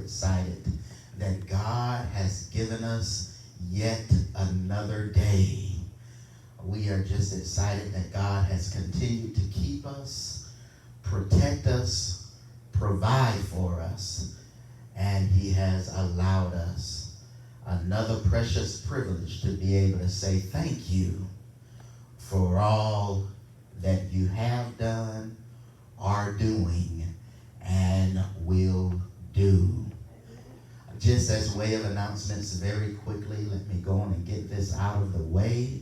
excited that God has given us yet another day. We are just excited that God has continued to keep us, protect us, provide for us, and he has allowed us another precious privilege to be able to say thank you for all that you have done, are doing, and will do. Just as way of announcements, very quickly, let me go on and get this out of the way.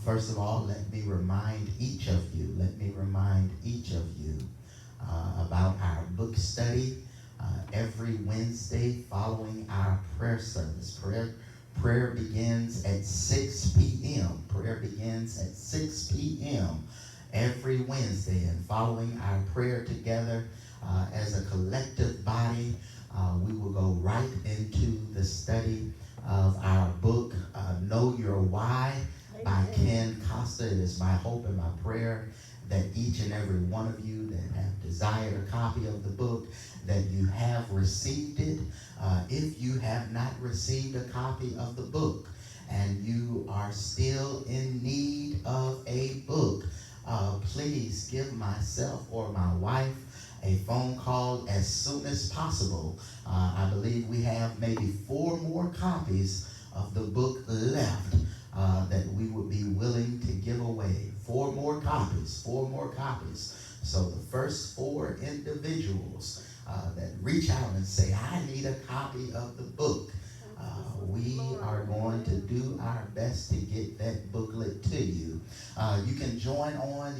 First of all, let me remind each of you about our book study every Wednesday following our prayer service. Prayer begins at 6 p.m. Prayer begins at 6 p.m. every Wednesday. And following our prayer together as a collective body, we will go right into the study of our book, Know Your Why, by Ken Costa. It is my hope and my prayer that each and every one of you that have desired a copy of the book, that you have received it. If you have not received a copy of the book and you are still in need of a book, please give myself or my wife a phone call as soon as possible. I believe we have maybe 4 more copies of the book left that we would be willing to give away. 4 more copies. So the first 4 individuals that reach out and say, I need a copy of the book, we are going to do our best to get that booklet to you. You can join on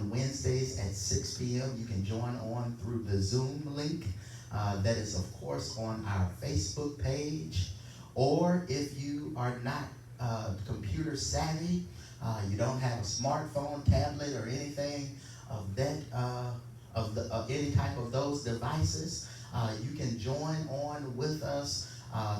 Wednesdays at 6 p.m. You can join on through the Zoom link that is, of course, on our Facebook page. Or if you are not computer savvy, you don't have a smartphone, tablet, or anything of that, any type of those devices, you can join on with us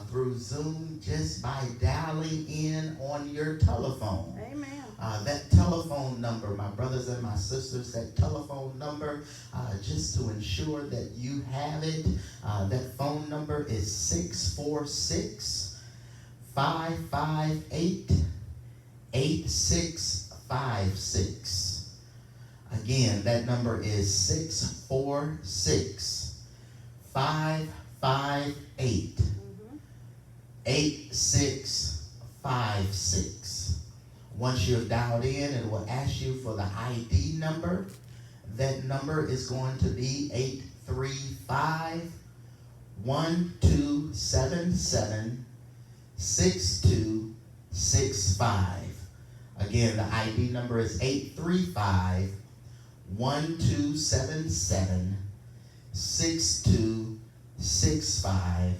through Zoom just by dialing in on your telephone. Amen. That telephone number, my brothers and my sisters, that telephone number, just to ensure that you have it, that phone number is 646-558-8656. Again, that number is 646-558-8656. Once you're dialed in, it will ask you for the ID number. That number is going to be 835-1277-6265. Again, the ID number is 835-1277-6265.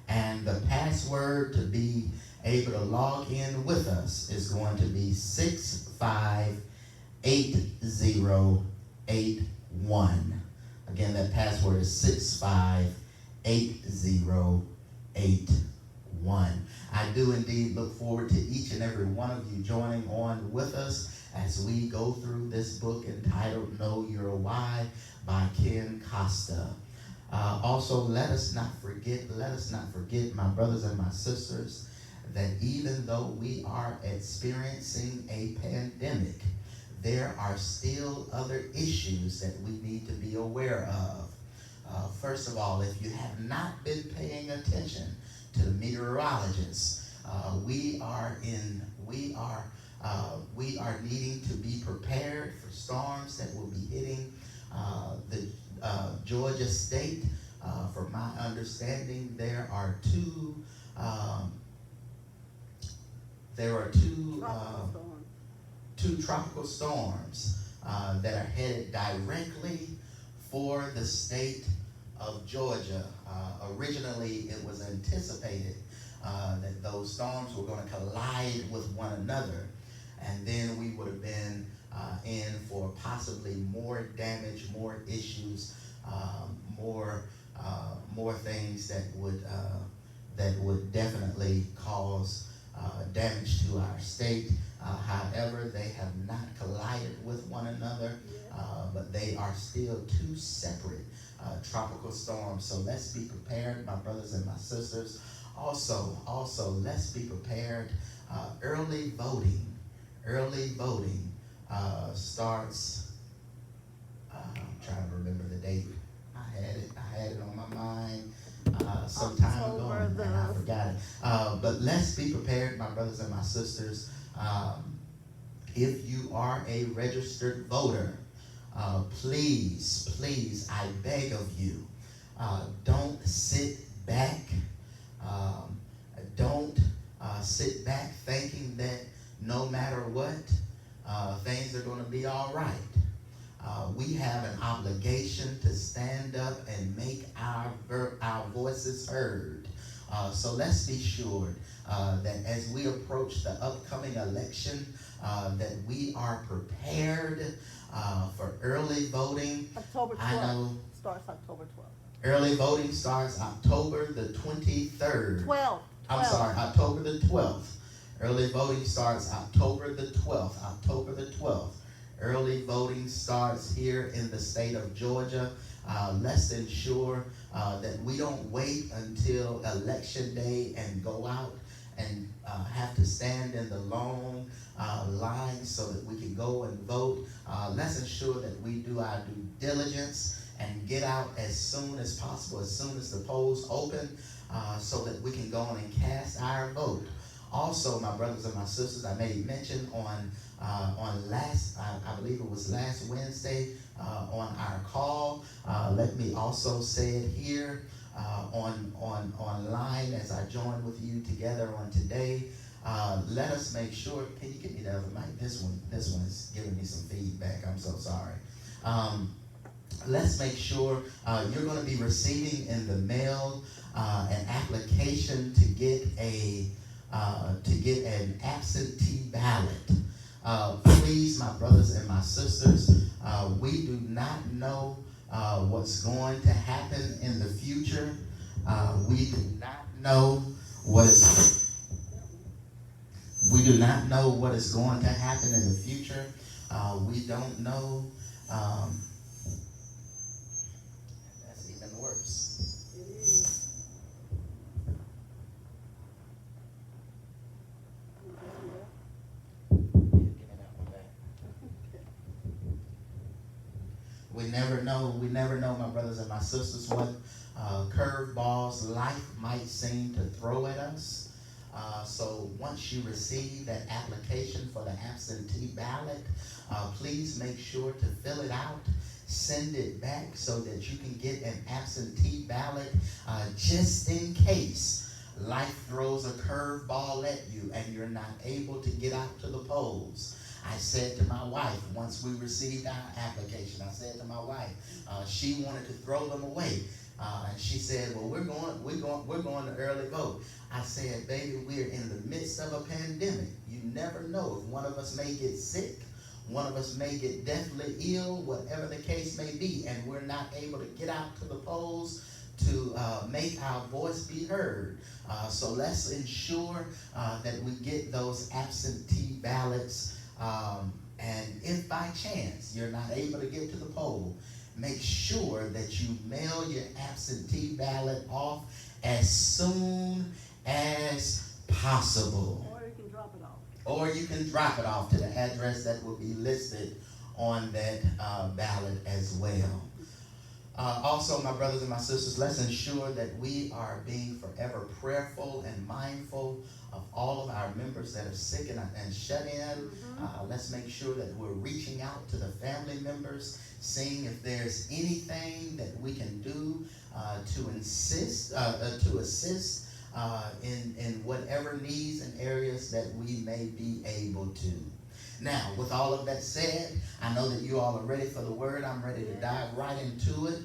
And the password to be able to log in with us is going to be 658081. Again, that password is 658081. I do indeed look forward to each and every one of you joining on with us as we go through this book entitled Know Your Why by Ken Costa. Also, let us not forget, my brothers and my sisters, that even though we are experiencing a pandemic, there are still other issues that we need to be aware of. First of all, if you have not been paying attention to the meteorologists, we are needing to be prepared for storms that will be hitting the Georgia state. From my understanding, there are two tropical storms that are headed directly for the state of Georgia. Originally, it was anticipated that those storms were going to collide with one another, and then we would have been in for possibly more damage, more issues, more things that would definitely cause damage to our state. However, they have not collided with one another, but they are still two separate tropical storm. So let's be prepared, my brothers and my sisters. Also, let's be prepared. Early voting starts. I'm trying to remember the date. I had it on my mind some time ago, and I forgot it. But let's be prepared, my brothers and my sisters. If you are a registered voter, please, I beg of you, don't sit back. Don't sit back thinking that no matter what, things are going to be all right. We have an obligation to stand up and make our voices heard. So let's be sure that as we approach the upcoming election, that we are prepared for early voting. October 12th. I know starts October 12th. Early voting starts October the 23rd. 12th. I'm sorry, October the 12th. Early voting starts October the 12th. October the 12th. Early voting starts here in the state of Georgia. Let's ensure that we don't wait until election day and go out and have to stand in the long line so that we can go and vote. Let's ensure that we do our due diligence and get out as soon as possible, as soon as the polls open, so that we can go on and cast our vote. Also, my brothers and my sisters, I made mention on last, I believe it was last Wednesday, on our call. Let me also say it here online as I join with you together on today. Let us make sure. Can you get me the other mic? This one is giving me some feedback. I'm so sorry. Let's make sure you're going to be receiving in the mail an application to get an absentee ballot. Please, my brothers and my sisters, we do not know what's going to happen in the future. We do not know what is going to happen in the future. We don't know. That's even worse. We never know, my brothers and my sisters, what curveballs life might seem to throw at us. So once you receive that application for the absentee ballot, please make sure to fill it out, send it back so that you can get an absentee ballot just in case life throws a curveball at you and you're not able to get out to the polls. I said to my wife, once we received our application, I said to my wife, she wanted to throw them away. And she said, well, we're going to early vote. I said, baby, we're in the midst of a pandemic. You never know if one of us may get sick, one of us may get deathly ill, whatever the case may be, and we're not able to get out to the polls to make our voice be heard. So let's ensure that we get those absentee ballots. And if by chance you're not able to get to the poll, make sure that you mail your absentee ballot off as soon as possible. Or you can drop it off. Or you can drop it off to the address that will be listed on that ballot as well. Also, my brothers and my sisters, let's ensure that we are being forever prayerful and mindful of all of our members that are sick and shut in. Let's make sure that we're reaching out to the family members, seeing if there's anything that we can do to assist in whatever needs and areas that we may be able to. Now, with all of that said, I know that you all are ready for the word. I'm ready to dive right into it.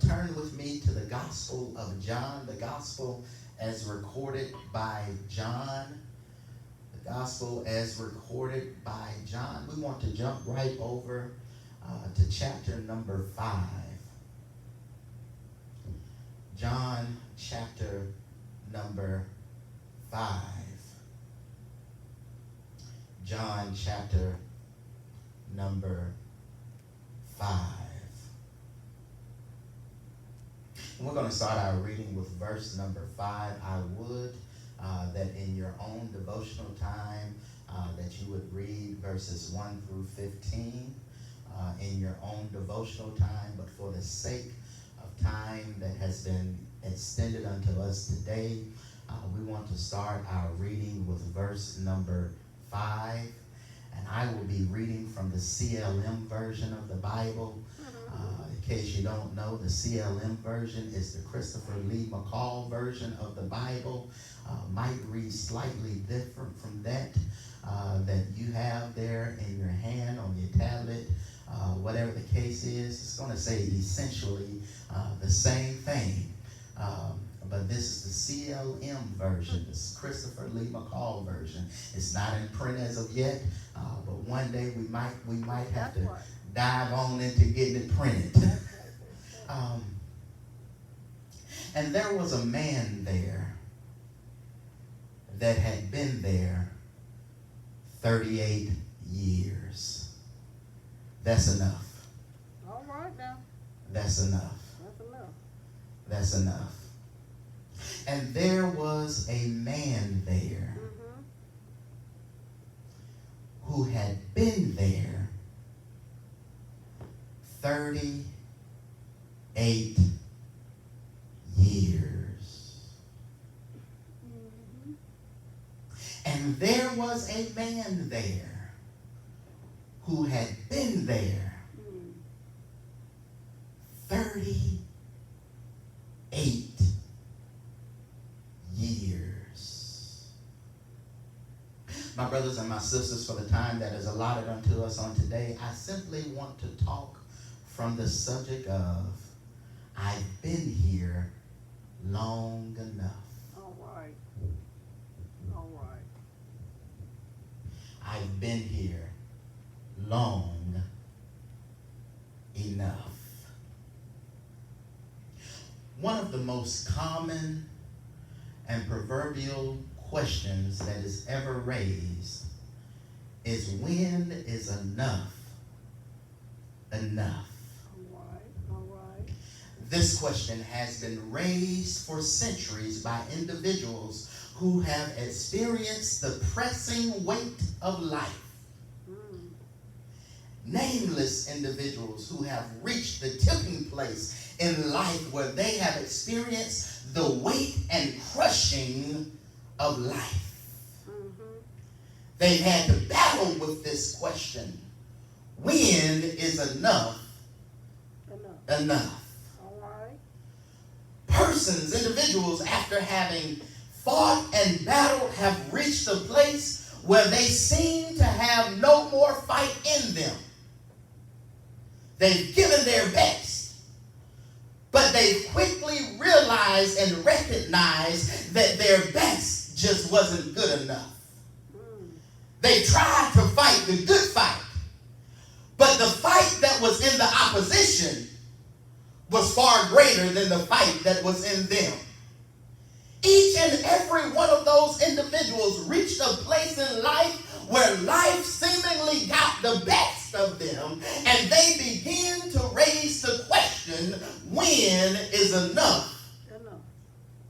Turn with me to the Gospel of John, the Gospel as recorded by John. The Gospel as recorded by John. We want to jump right over to chapter number 5. John chapter number 5. John chapter number 5. We're going to start our reading with verse number 5. I would that in your own devotional time that you would read verses 1 through 15 in your own devotional time. But for the sake of time that has been extended unto us today, we want to start our reading with verse number 5. And I will be reading from the CLM version of the Bible. In case you don't know, the CLM version is the Christopher Lee McCall version of the Bible. Might read slightly different from that you have there in your hand, on your tablet, whatever the case is. It's going to say essentially the same thing. But this is the CLM version, this Christopher Lee McCall version. It's not in print as of yet, but one day we might have to dive on into getting it printed. And there was a man there that had been there 38 years. That's enough. All right now. That's enough. That's enough. That's enough. And there was a man there who had been there 38 years. And there was a man there who had been there 38 years. My brothers and my sisters, for the time that is allotted unto us on today, I simply want to talk from the subject of I've been here long enough. All right. All right. I've been here long enough. One of the most common and proverbial questions that is ever raised is, when is enough enough? All right. This question has been raised for centuries by individuals who have experienced the pressing weight of life. Nameless individuals who have reached the tipping place in life where they have experienced the weight and crushing of life. They've had to battle with this question. When is enough enough? All right. Persons, individuals, after having fought and battled, have reached a place where they seem to have no more fight in them. They've given their best, but they quickly realized and recognized that their best just wasn't good enough. They tried to fight the good fight, but the fight that was in the opposition was far greater than the fight that was in them. Each and every one of those individuals reached a place in life where life seemingly got the best of them, and they begin to raise the question, when is enough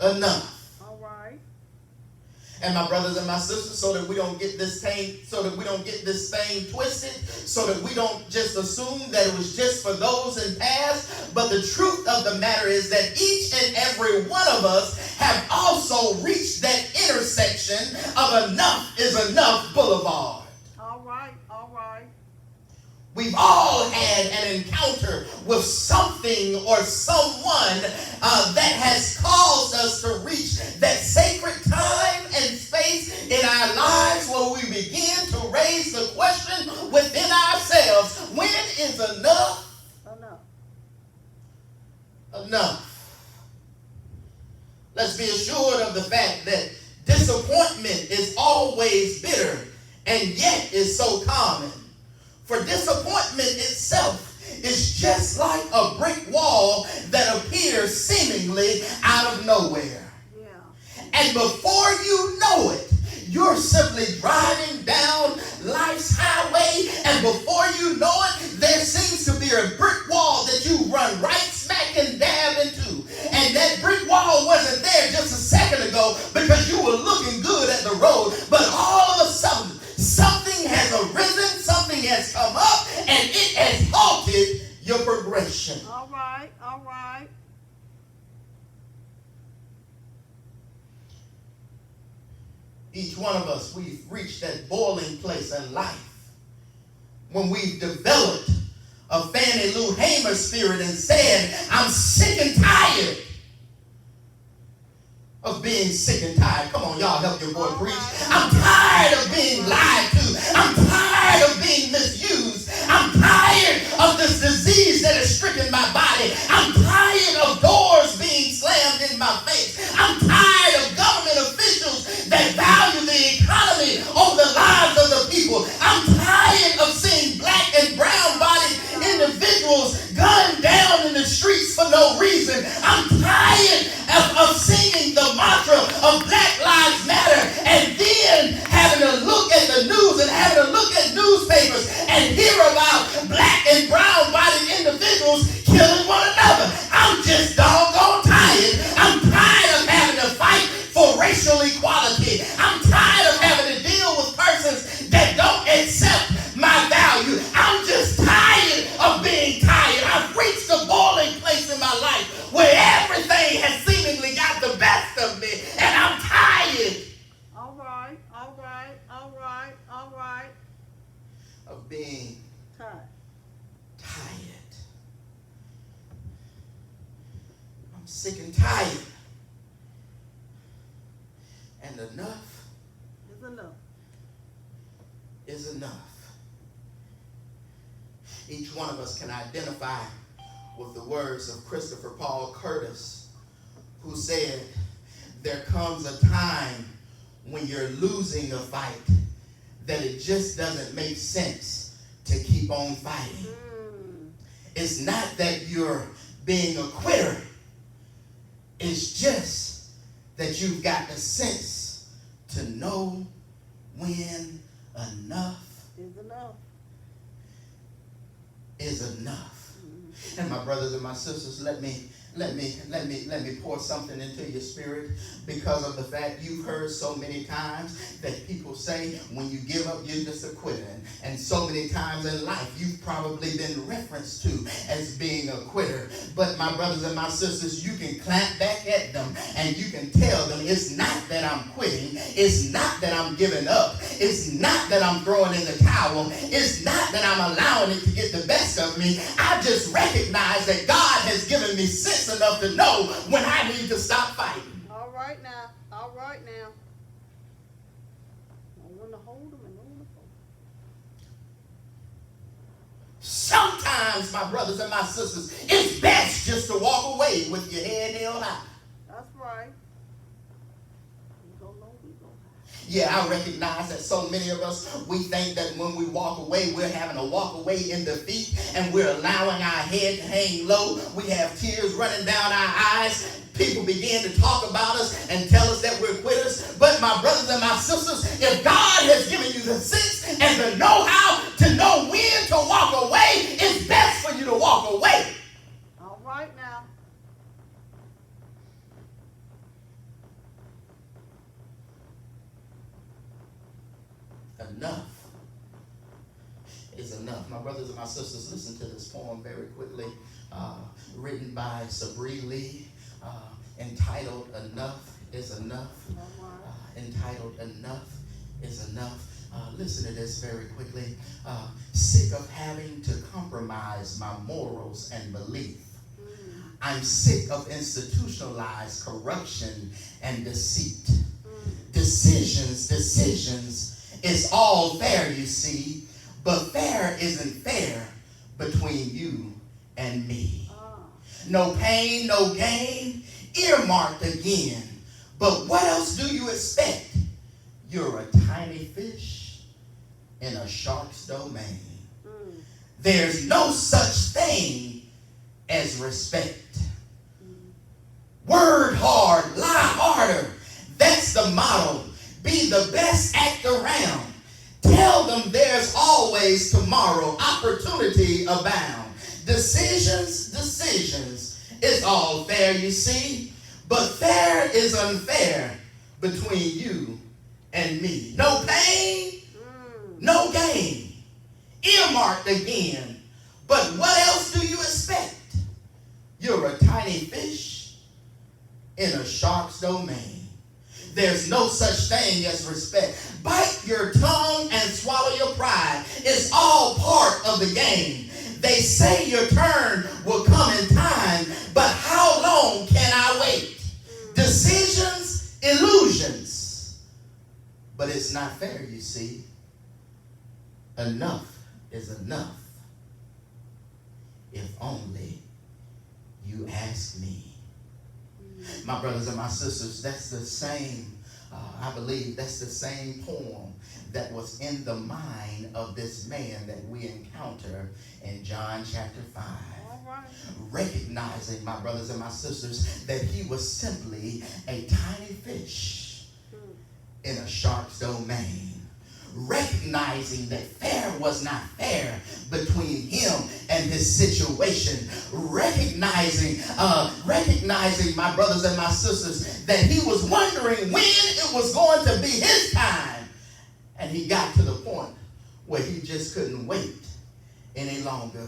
enough? All right. And my brothers and my sisters, so that we don't get this thing twisted, so that we don't just assume that it was just for those in past, but the truth of the matter is that each and every one of us have also reached that intersection of enough is enough boulevard. All right. All right. We've all had an encounter with something or someone that has caused us to reach that sacred time and space in our lives where we begin to raise the question within ourselves, when is enough enough? Let's be assured of the fact that disappointment is always bitter and yet is so common. For disappointment itself is just like a brick wall that appears seemingly out of nowhere. Yeah. And before you know it, you're simply driving down life's highway, and before you know it, there seems to be a brick wall that you run right smack and dab into. And All right. All right. Each one of us, we've reached that boiling place in life when we've developed a Fannie Lou Hamer spirit and said, I'm sick and tired of being sick and tired. Come on, y'all, help your boy preach. I'm tired of being lied to. I'm tired of being misused. I'm tired of this disease that has stricken my body. I'm tired of doors being slammed in my face. I'm tired of government officials that value the economy over the lives of the people. I'm tired of seeing black and brown-bodied individuals gunned down in the streets for no reason. I'm tired of singing the mantra of Black Lives Matter and then having to look at the news and having to look at newspapers and hear about black and brown-bodied individuals killing one another. I'm just doggone tired. I'm tired of having to fight for racial equality. I'm tired of having to deal with persons that don't accept my value. I'm just tired of being tired. I've reached a boiling place in my life where everything has seemingly got the best of me, and I'm tired. All right. All right. All right. All right. Of being Tired. tired. I'm sick and tired. And enough Is enough. is enough. Each one of us can identify with the words of Christopher Paul Curtis, who said, there comes a time when you're losing a fight that it just doesn't make sense to keep on fighting. It's not that you're being a quitter. It's just that you've got the sense to know when enough Is enough. is enough. And my brothers and my sisters, let me pour something into your spirit, because of the fact you've heard so many times that people say when you give up, you're just a quitter. And so many times in life you've probably been referenced to as being a quitter. But my brothers and my sisters, you can clap back at them and you can tell them it's not that I'm quitting. It's not that I'm giving up. It's not that I'm throwing in the towel. It's not that I'm allowing it to get the best of me. I just recognize that God has given me sense enough to know when I need to stop fighting. All right now. All right now. I want to hold them and hold them. Sometimes, my brothers and my sisters, it's best just to walk away with your head held high. That's right. We go low, we go high. Yeah, I recognize that so many of us, we think that when we walk away, we're having to walk away in defeat, and we're allowing our head to hang low. We have tears running down our eyes. People begin to talk about us and tell us that we're quitters. But my brothers and my sisters, if God has given you the sense and the know-how to know when to walk away, it's best for you to walk away. All right now. Enough is enough. My brothers and my sisters, listen to this poem very quickly, written by Sabri Lee, entitled Enough is Enough. Entitled Enough is Enough. Listen to this very quickly. Sick of having to compromise my morals and belief. I'm sick of institutionalized corruption and deceit. Decisions. It's all fair, you see, but fair isn't fair between you and me. No pain, no gain, earmarked again. But what else do you expect? You're a tiny fish in a shark's domain. There's no such thing as respect. Word hard, lie harder. That's the motto. Be the best act around. Tell them there's always tomorrow. Opportunity abound. Decisions. It's all fair, you see. But fair is unfair between you and me. No pain, no gain. Earmarked again. But what else do you expect? You're a tiny fish in a shark's domain. There's no such thing as respect. Bite your tongue and swallow your pride. It's all part of the game. They say your turn will come in time, but how long can I wait? Decisions, illusions. But it's not fair, you see. Enough is enough. If only you ask me. My brothers and my sisters, that's the same, I believe that's the same poem that was in the mind of this man that we encounter in John chapter 5. Recognizing, my brothers and my sisters, that he was simply a tiny fish in a shark's domain. Recognizing that fair was not fair between him and his situation. Recognizing, my brothers and my sisters, that he was wondering when it was going to be his time. And he got to the point where he just couldn't wait any longer.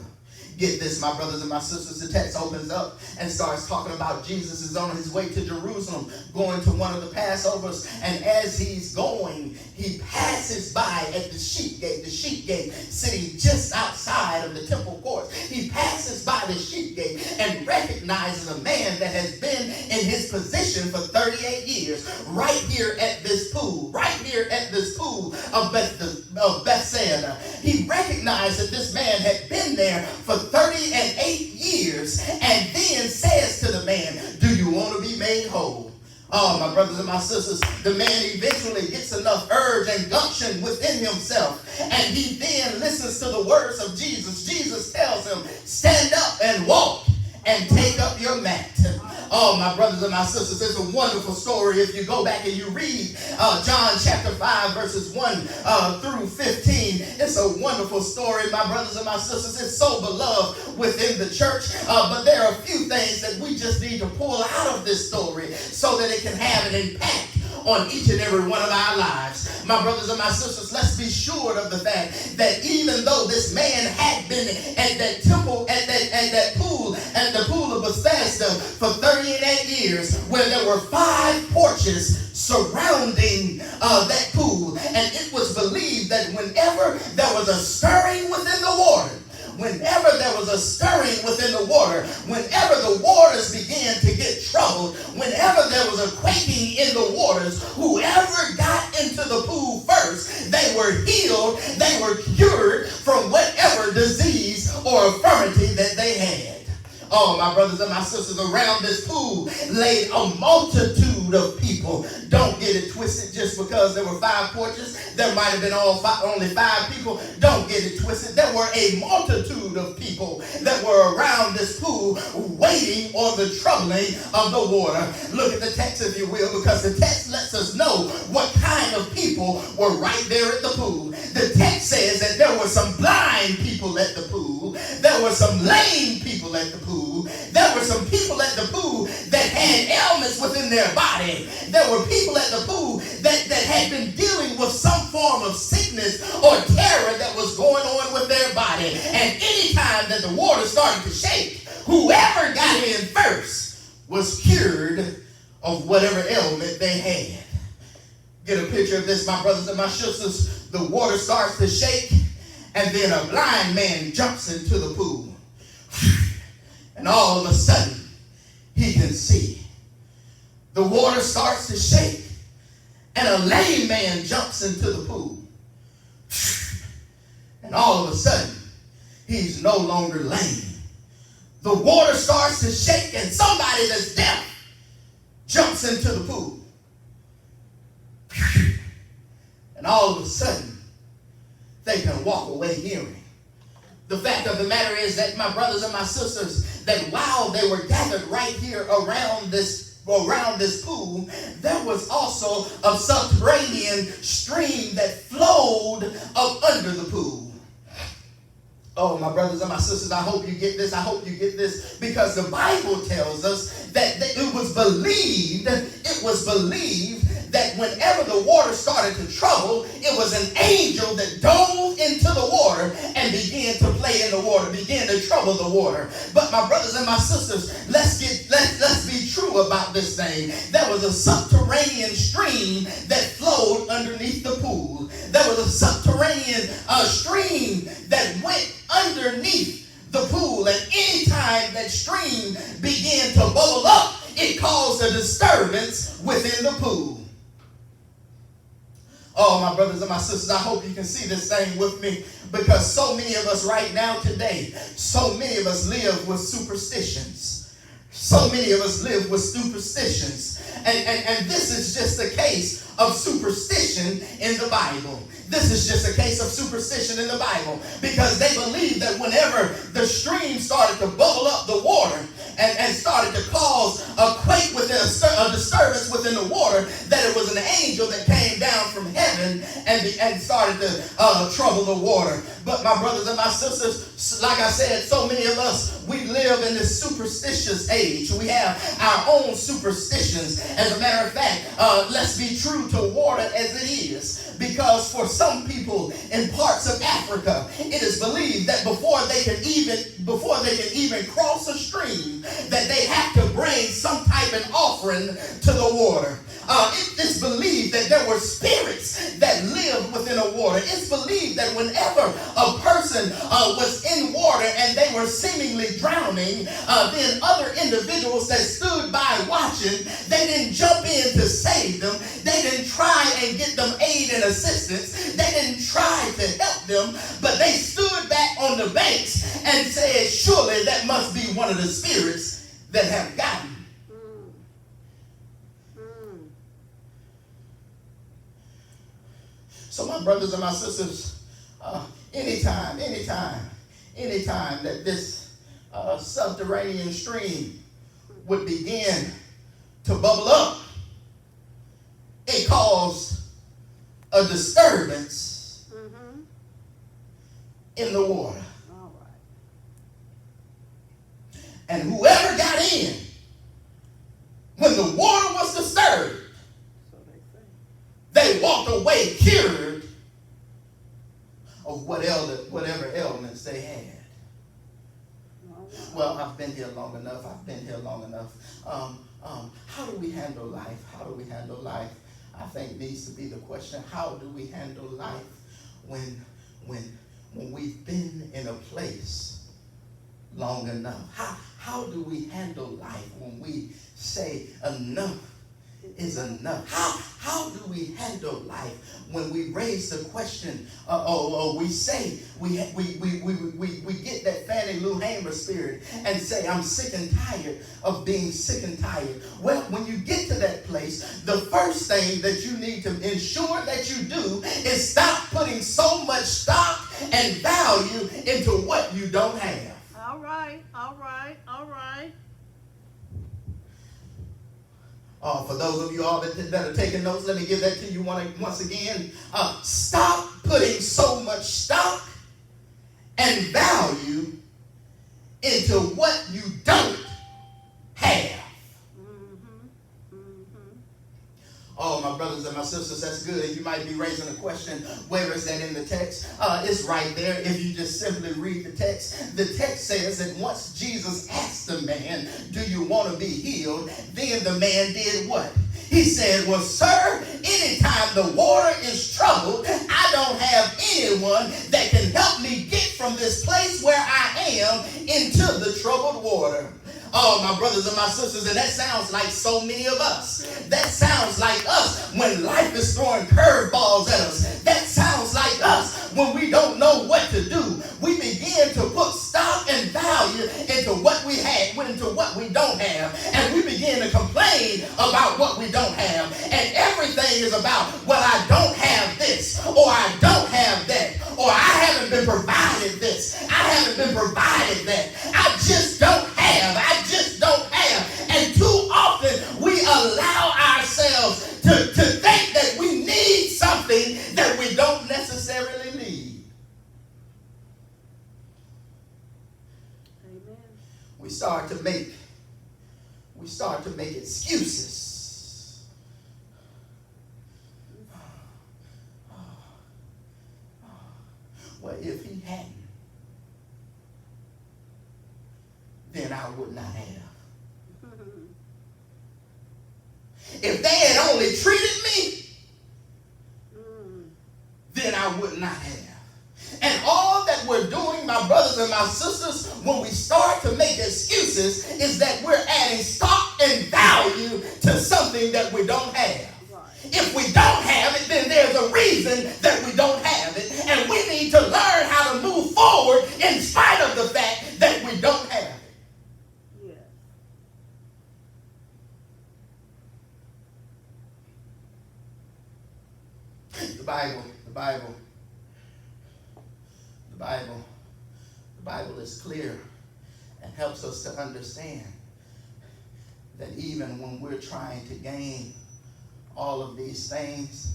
Get this, my brothers and my sisters, the text opens up and starts talking about Jesus is on his way to Jerusalem, going to one of the Passovers, and as he's going, he passes by at the sheep gate, sitting just outside of the temple courts. He passes by the sheep gate and recognizes a man that has been in his position for 38 years, right here at this pool of Bethsaida. He recognized that this man had been there for 38 years, and then says to the man, do you want to be made whole? Oh, my brothers and my sisters, the man eventually gets enough urge and gumption within himself, and he then listens to the words of Jesus. Jesus tells him, stand up and walk and take up your mat. Oh, my brothers and my sisters, it's a wonderful story. If you go back and you read John chapter 5, verses 1 through 15, it's a wonderful story, my brothers and my sisters. It's so beloved within the church, but there are a few things that we just need to pull out of this story so that it can have an impact on each and every one of our lives. My brothers and my sisters, let's be sure of the fact that even though this man had been at that temple, at the pool of Bethesda for 38 years, where there were 5 porches surrounding that pool, and it was believed that whenever there was a stirring within the water, whenever the waters began to get troubled, whenever there was a quaking in the waters, whoever got into the pool first, they were healed, they were cured from whatever disease or infirmity that they had. Oh, my brothers and my sisters, around this pool laid a multitude of people. Don't get it twisted. Just because there were 5 porches, there might have been only 5 people. Don't get it twisted. There were a multitude of people that were around this pool waiting on the troubling of the water. Look at the text, if you will, because the text lets us know what kind of people were right there at the pool. The text says that there were some blind people at the pool. There were some lame people at the pool. There were some people at the pool that had ailments within their body. There were people at the pool that had been dealing with some form of sickness or terror that was going on with their body. And anytime that the water started to shake, whoever got in first was cured of whatever ailment they had. Get a picture of this, my brothers and my sisters. The water starts to shake, and then a blind man jumps into the pool. And all of a sudden, he can see. The water starts to shake, and a lame man jumps into the pool. And all of a sudden, he's no longer lame. The water starts to shake, and somebody that's deaf jumps into the pool. And all of a sudden, they can walk away hearing. The fact of the matter is that, my brothers and my sisters, that while they were gathered right here around this pool, there was also a subterranean stream that flowed up under the pool. Oh, my brothers and my sisters, I hope you get this. I hope you get this, because the Bible tells us that it was believed that whenever the water started to trouble, it was an angel that dove into the water and began to play in the water, began to trouble the water. But my brothers and my sisters, let's be true about this thing. There was a subterranean stream that flowed underneath the pool. There was a subterranean stream that went underneath the pool, and anytime that stream began to bubble up, it caused a disturbance within the pool. Oh, my brothers and my sisters, I hope you can see this thing with me, because so many of us right now today, so many of us live with superstitions. So many of us live with superstitions. And this is just a case of superstition in the Bible. This is just a case of superstition in the Bible, because they believed that whenever the stream started to bubble up the water and started to cause a quake within a disturbance within the water, that it was an angel that came down from heaven and started to trouble the water. But my brothers and my sisters, like I said, so many of us, we live in this superstitious age. We have our own superstitions. As a matter of fact, let's be true to water as it is. Because for some people in parts of Africa, it is believed that before they can even cross a stream, that they have to bring some type of offering to the water. It is believed that there were spirits that lived within the water. It's believed that whenever a person was in water and they were seemingly drowning, then other individuals that stood by watching, they didn't jump in to save them. They didn't try and get them aid and assistance. They didn't try to help them, but they stood back on the banks and said, surely that must be one of the spirits that have gotten. So my brothers and my sisters, anytime that this subterranean stream would begin to bubble up, it caused a disturbance in the water. All right. And whoever got in, when the water was disturbed, So they say. they walked away cured of whatever ailments they had. Well, I've been here long enough. How do we handle life? I think needs to be the question. How do we handle life when we've been in a place long enough? How do we handle life when we say enough is enough? How do we handle life when we raise the question, we say, we get that Fannie Lou Hamer spirit and say, I'm sick and tired of being sick and tired. Well, when you get to that place, the first thing that you need to ensure that you do is stop putting so much stock and value into what you don't have. All right. For those of you all that are taking notes, let me give that to you once again. Stop putting so much stock and value into what you don't have. Oh, my brothers and my sisters, that's good. You might be raising a question, where is that in the text? It's right there if you just simply read the text. The text says that once Jesus asked the man, do you want to be healed? Then the man did what? He said, well, sir, anytime the water is troubled, I don't have anyone that can help me get from this place where I am into the troubled water. Oh, my brothers and my sisters, and that sounds like so many of us. That sounds like us when life is throwing curveballs at us. That sounds like us when we don't know what to do. We begin to put stock and value into what we have, into what we don't have, and we begin to complain about what we don't have. And everything is about, well, I don't have this, or I don't have that, or I haven't been provided this, I haven't been provided that, I just don't have, I just don't have. And too often we allow ourselves to think that we need something that we don't necessarily need. Amen. We start to make excuses. If they had only treated me, then I would not have. And all that we're doing, my brothers and my sisters, when we start to make excuses, is that we're adding stock and value to something that we don't have. If we don't have it, then there's a reason that we don't have it. And we need to learn how to move forward in spite of the fact that we don't have it. The Bible is clear and helps us to understand that even when we're trying to gain all of these things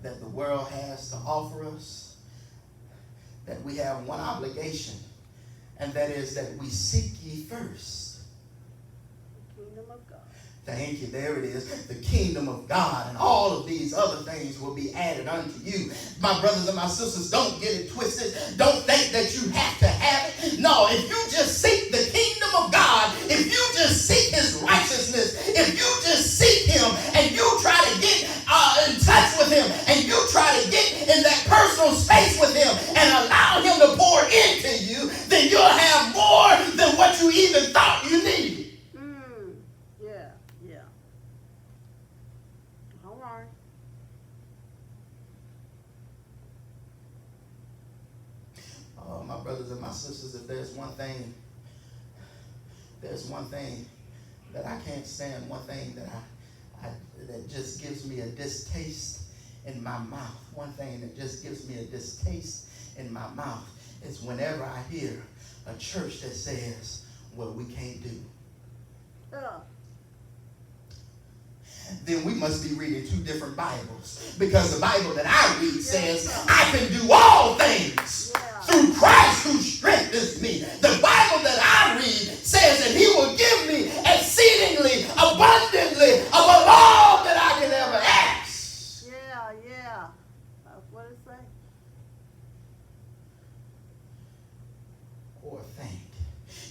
that the world has to offer us, that we have one obligation, and that is that we seek ye first. The kingdom of God. Thank you. There it is. The kingdom of God. And all of these other things will be added unto you. My brothers and my sisters, don't get it twisted. Don't think that you have to have it. No, if you just seek the kingdom of God, if you just seek his righteousness, if you just seek him and you try to get in touch with him and you try to get in that personal space with him and allow him to pour into you, then you'll have more than what you even thought you needed. Oh, my brothers and my sisters, if there's one thing that I can't stand, one thing that just gives me a distaste in my mouth, one thing that just gives me a distaste in my mouth is whenever I hear a church that says, well, we can't do. Then we must be reading two different Bibles, because the Bible that I read says I can do all things through Christ who strengthens me. The Bible that I read says that he will give me exceedingly abundantly above all that I can ever ask. Yeah. That's what it says. Or think.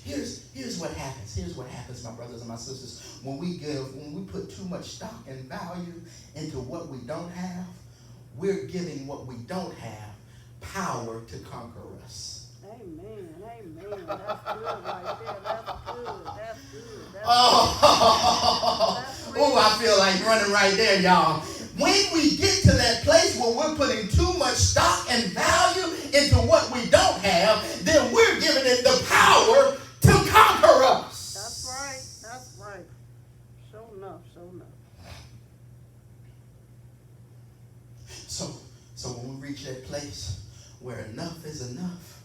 Here's what happens. Here's what happens, my brothers and my sisters. When we put too much stock and value into what we don't have, we're giving what we don't have power to conquer us. Amen. That's good right there. That's good. I feel like running right there, y'all. When we get to that place where we're putting too much stock and value into what we don't have, then we're giving it the power to conquer us. That's right. Sure enough. So when we reach that place where enough is enough,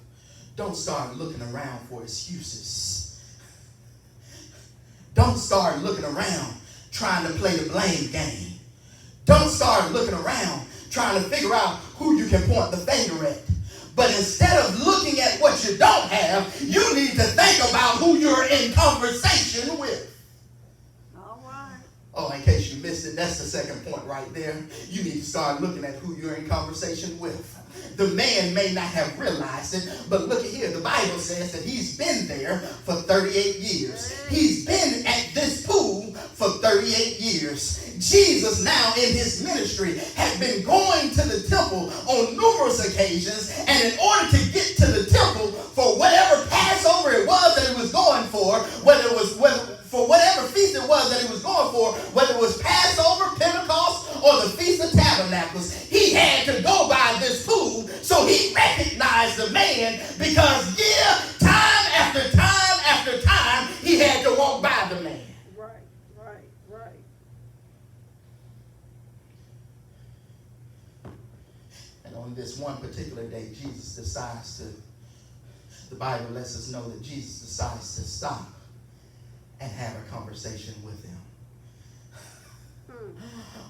don't start looking around for excuses. Don't start looking around trying to play the blame game. Don't start looking around trying to figure out who you can point the finger at. But instead of looking at what you don't have, you need to think about who you're in conversation with. All right. Oh, in case you missed it, that's the second point right there. You need to start looking at who you're in conversation with. The man may not have realized it, but look at here. The Bible says that he's been there for 38 years. He's been at this pool for 38 years. Jesus now in his ministry had been going to the temple on numerous occasions, and in order to get to the temple for whatever Passover it was that he was going for, for whatever feast it was that he was going for, whether it was Passover, Pentecost, or the Feast of Tabernacles, he had to go by this pool. So he recognized the man because time after time, he had to walk by the man. Right. And on this one particular day, the Bible lets us know that Jesus decides to stop and have a conversation with him.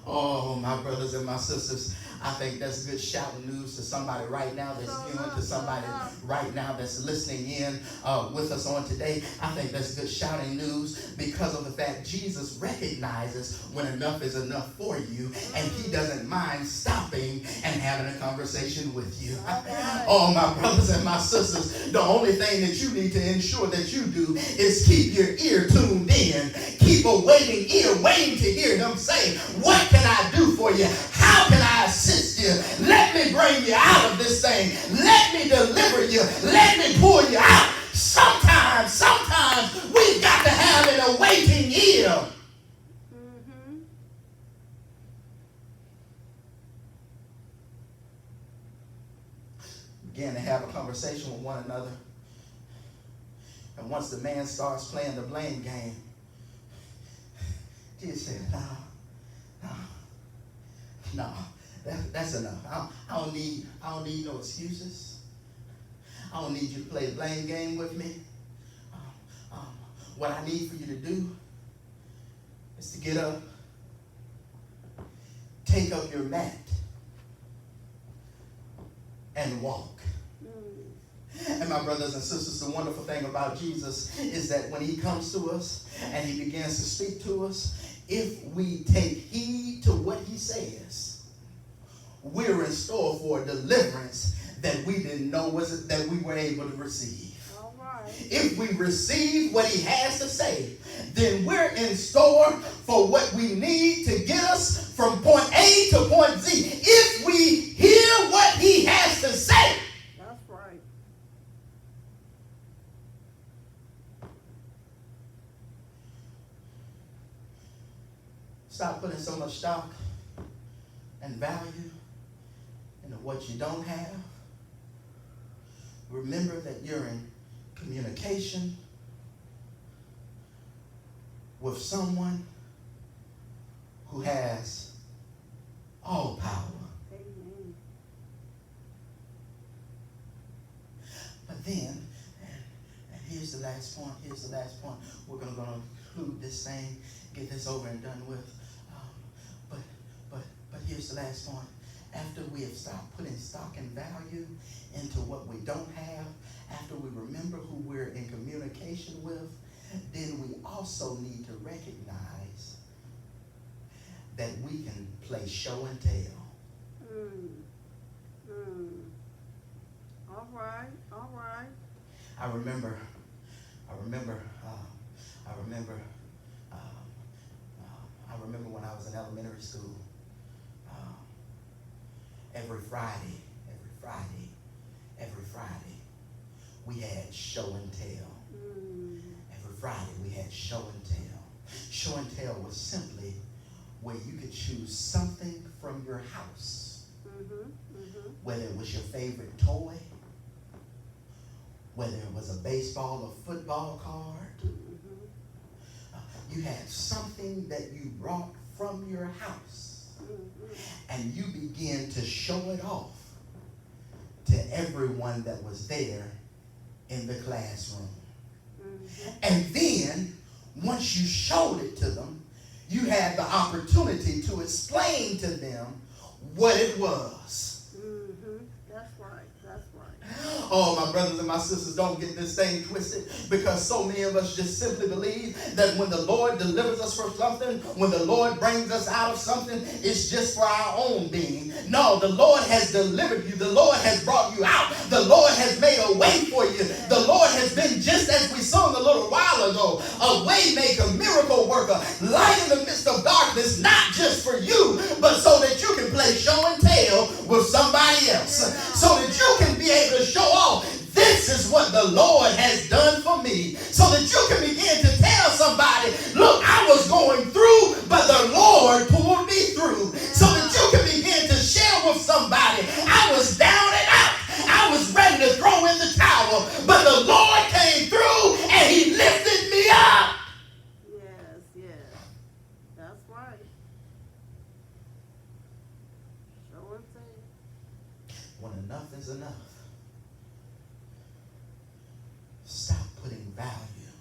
Oh, my brothers and my sisters, I think that's good shouting news to somebody right now that's viewing, to somebody right now that's listening in with us on today. I think that's good shouting news because of the fact Jesus recognizes when enough is enough for you, and he doesn't mind stopping and having a conversation with you. Oh, my brothers and my sisters, the only thing that you need to ensure that you do is keep your ear tuned in. Keep a waiting ear, waiting to hear him say, what can I do for you? How can I assist you? Let me bring you out of this thing. Let me deliver you. Let me pull you out. Sometimes we've got to have an awaiting ear. Begin to have a conversation with one another. And once the man starts playing the blame game, Jesus said, no, that's enough. I don't need no excuses. I don't need you to play the blame game with me. What I need for you to do is to get up, take up your mat, and walk. And my brothers and sisters, the wonderful thing about Jesus is that when he comes to us and he begins to speak to us, if we take heed to what he says, we're in store for a deliverance that we didn't know that we were able to receive. All right. If we receive what he has to say, then we're in store for what we need to get us from point A to point Z. If we hear what he has to say. That's right. Stop putting so much stock and value into what you don't have. Remember that you're in communication with someone who has all power. Amen. But then, and here's the last point, we're going to conclude this thing, get this over and done with. But here's the last point. After we have stopped putting stock and value into what we don't have, after we remember who we're in communication with, then we also need to recognize that we can play show and tell. All right. I remember when I was in elementary school, every Friday, we had show and tell. Every Friday we had show and tell. Show and tell was simply where you could choose something from your house, whether it was your favorite toy, whether it was a baseball or football card. You had something that you brought from your house, and you began to show it off to everyone that was there in the classroom. And then, once you showed it to them, you had the opportunity to explain to them what it was. That's right. Oh, my brothers and my sisters, don't get this thing twisted, because so many of us just simply believe that when the Lord delivers us from something, when the Lord brings us out of something, it's just for our own being. No, the Lord has delivered you. The Lord has brought you out. The Lord has made a way for you. The Lord has been, just as we sung a little while ago, a way maker, miracle worker, light in the midst of darkness, not just for you, but so that you can play show and tell with somebody else, so that you can be able to show off, this is what the Lord has done for me, so that you can begin to tell somebody, look, I was going through, but the Lord pulled me through, so that you can begin to share with somebody, I was down and out, I was ready to throw in the towel, but the Lord came through and he lifted me up. Yes, that's right. Show and tell. When enough is enough, stop putting value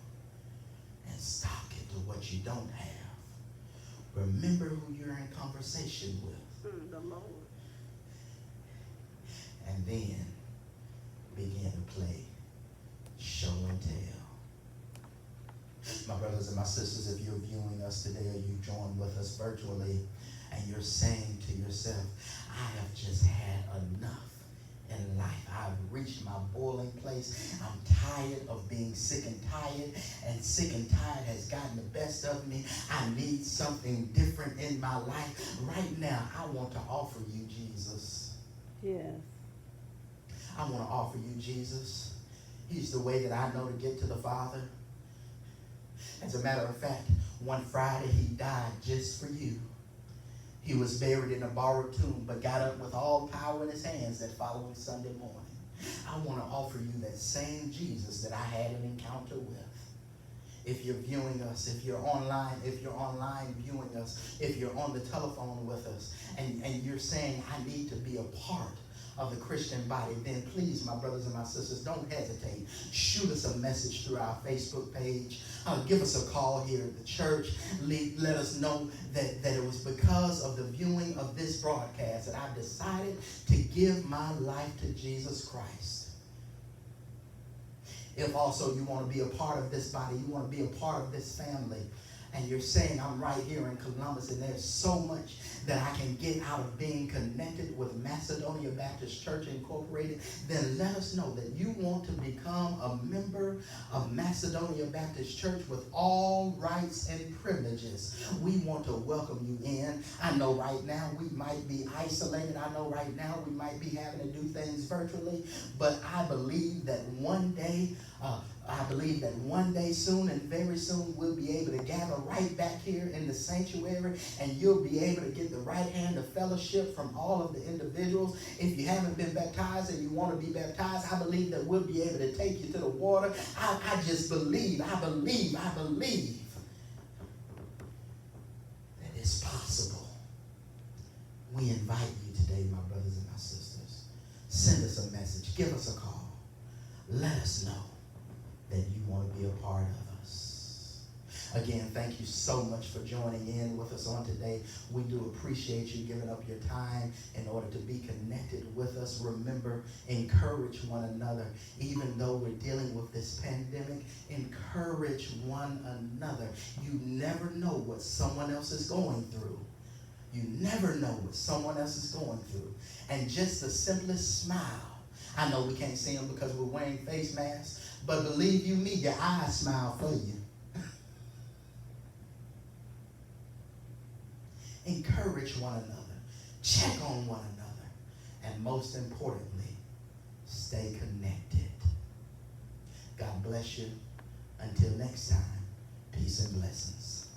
and stock into what you don't have. Remember who you're in conversation with. The Lord. and then begin to play show and tell. My brothers and my sisters, if you're viewing us today or you've joined with us virtually and you're saying to yourself, I have just had enough in life. I've reached my boiling place. I'm tired of being sick and tired has gotten the best of me. I need something different in my life. Right now, I want to offer you Jesus. Yes. I want to offer you Jesus. He's the way that I know to get to the Father. As a matter of fact, one Friday he died just for you. He was buried in a borrowed tomb, but got up with all power in his hands that following Sunday morning. I want to offer you that same Jesus that I had an encounter with. If you're viewing us, if you're online viewing us, if you're on the telephone with us, and you're saying, I need to be a part of the Christian body, then please, my brothers and my sisters, don't hesitate. Shoot us a message through our Facebook page. Give us a call here at the church. Let us know that it was because of the viewing of this broadcast that I decided to give my life to Jesus Christ. If also you want to be a part of this body, you want to be a part of this family, and you're saying, I'm right here in Columbus, and there's so much that I can get out of being connected with Macedonia Baptist Church Incorporated, then let us know that you want to become a member of Macedonia Baptist Church with all rights and privileges. We want to welcome you in. I know right now we might be isolated. I know right now we might be having to do things virtually, but I believe that one day soon and very soon we'll be able to gather right back here in the sanctuary, and you'll be able to get the right hand of fellowship from all of the individuals. If you haven't been baptized and you want to be baptized, I believe that we'll be able to take you to the water. I just believe that it's possible. We invite you today, my brothers and my sisters. Send us a message. Give us a call. Let us know that you want to be a part of us. Again, thank you so much for joining in with us on today. We do appreciate you giving up your time in order to be connected with us. Remember, encourage one another. Even though we're dealing with this pandemic, encourage one another. You never know what someone else is going through. You never know what someone else is going through. And just the simplest smile. I know we can't see them because we're wearing face masks, but believe you me, your eyes smile for you. Encourage one another. Check on one another. And most importantly, stay connected. God bless you. Until next time, peace and blessings.